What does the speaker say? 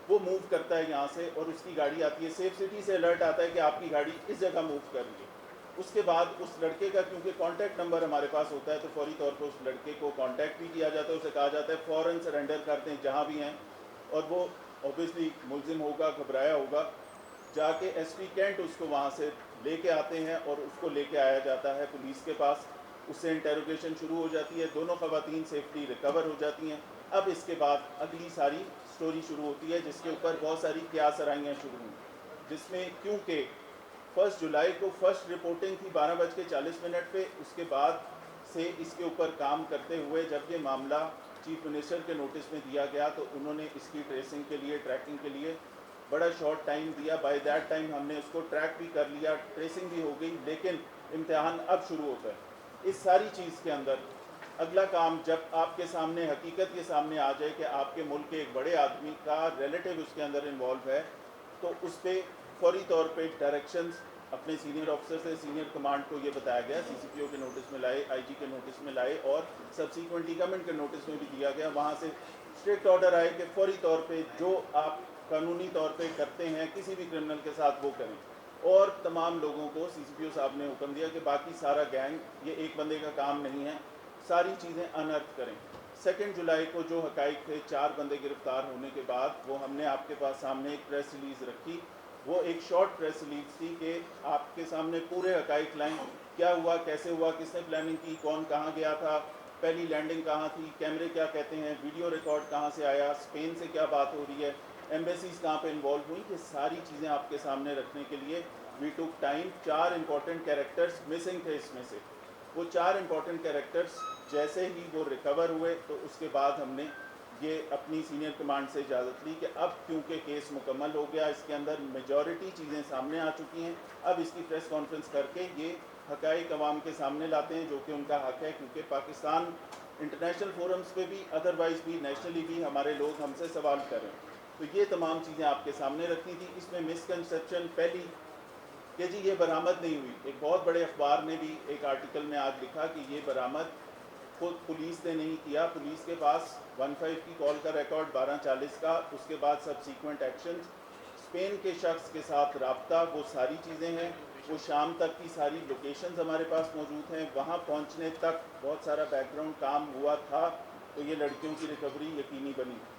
वो मूव करता है यहाँ से और उसकी गाड़ी आती है, सेफ सिटी से अलर्ट आता है कि आपकी गाड़ी इस जगह मूव कर रही है। उसके बाद उस लड़के का क्योंकि कॉन्टैक्ट नंबर हमारे पास होता है तो फौरी तौर पर उस लड़के को कॉन्टैक्ट भी किया जाता है, उसे कहा जाता है फ़ौरन सरेंडर कर दें जहाँ भी हैं, और वो ऑब्वियसली मुलजिम होगा, घबराया होगा, जाके एसपी कैंट उसको वहाँ से लेके आते हैं और उसको लेके आया जाता है पुलिस के पास। उससे इंटेरोगेशन शुरू हो जाती है, दोनों ख़वातीन सेफ्टी रिकवर हो जाती हैं। अब इसके बाद अगली सारी स्टोरी शुरू होती है जिसके ऊपर बहुत सारी क्यास आराइयाँ शुरू हुई, जिसमें क्योंकि 1 जुलाई को फर्स्ट रिपोर्टिंग थी 12:40 पे, उसके बाद से इसके ऊपर काम करते हुए जब ये मामला चीफ मिनिस्टर के नोटिस में दिया गया तो उन्होंने इसकी ट्रेसिंग के लिए, ट्रैकिंग के लिए बड़ा शॉर्ट टाइम दिया। बाय दैट टाइम हमने उसको ट्रैक भी कर लिया, ट्रेसिंग भी हो गई, लेकिन इम्तिहान अब शुरू होता है। इस सारी चीज़ के अंदर अगला काम जब आपके सामने हकीकत के सामने आ जाए कि आपके मुल्क के एक बड़े आदमी का रिलेटिव उसके अंदर इन्वॉल्व है, तो उस पर फौरी तौर पे डायरेक्शंस अपने सीनियर ऑफिसर से सीनियर कमांड को ये बताया गया, सीसीपीओ के नोटिस में लाए, आईजी के नोटिस में लाए और सब्सिक्वेंटली गवर्नमेंट के नोटिस में भी दिया गया। वहाँ से स्ट्रिक्ट ऑर्डर आए कि फौरी तौर पे जो आप कानूनी तौर पे करते हैं किसी भी क्रिमिनल के साथ वो करें, और तमाम लोगों को सीसीपीओ साहब ने हुक्म दिया कि बाकी सारा गैंग, ये एक बंदे का काम नहीं है, सारी चीज़ें अनर्थ करें। 2 जुलाई को जो हकाइक थे, 4 बंदे गिरफ्तार होने के बाद वो हमने आपके पास सामने एक प्रेस रिलीज़ रखी। वो एक शॉर्ट प्रेस रिलीज थी कि आपके सामने पूरे हकाइक लाइन, क्या हुआ, कैसे हुआ, किसने प्लानिंग की, कौन कहाँ गया था, पहली लैंडिंग कहाँ थी, कैमरे क्या कहते हैं, वीडियो रिकॉर्ड कहाँ से आया, स्पेन से क्या बात हो रही है, एम्बेसीज कहाँ पे इन्वॉल्व हुई, ये सारी चीज़ें आपके सामने रखने के लिए we took time. 4 important characters missing थे इसमें से। वो 4 इंपॉर्टेंट कैरेक्टर्स जैसे ही वो रिकवर हुए तो उसके बाद हमने ये अपनी सीनियर कमांड से इजाज़त ली कि अब क्योंकि केस मुकम्मल हो गया, इसके अंदर मेजॉरिटी चीज़ें सामने आ चुकी हैं, अब इसकी प्रेस कॉन्फ्रेंस करके ये हक़ाइक़ अवाम के सामने लाते हैं जो कि उनका हक़ है, क्योंकि पाकिस्तान इंटरनेशनल फोरम्स पे भी, अदरवाइज़ भी, नेशनली भी हमारे लोग हमसे सवाल कर रहे हैं। तो ये तमाम चीज़ें आपके सामने रखनी थी। इसमें मिसकंसेप्शन पहली कि जी ये बरामद नहीं हुई, एक बहुत बड़े अखबार ने भी एक आर्टिकल में आज लिखा कि ये बरामद खुद पुलिस ने नहीं किया। पुलिस के पास 15 की कॉल का रिकॉर्ड 12:40 का, उसके बाद सबसीक्वेंट एक्शन, स्पेन के शख्स के साथ रब्ता, वो सारी चीज़ें हैं। वो शाम तक की सारी लोकेशंस हमारे पास मौजूद हैं, वहाँ पहुँचने तक बहुत सारा बैकग्राउंड काम हुआ था, तो ये लड़कियों की रिकवरी यकीनी बनी।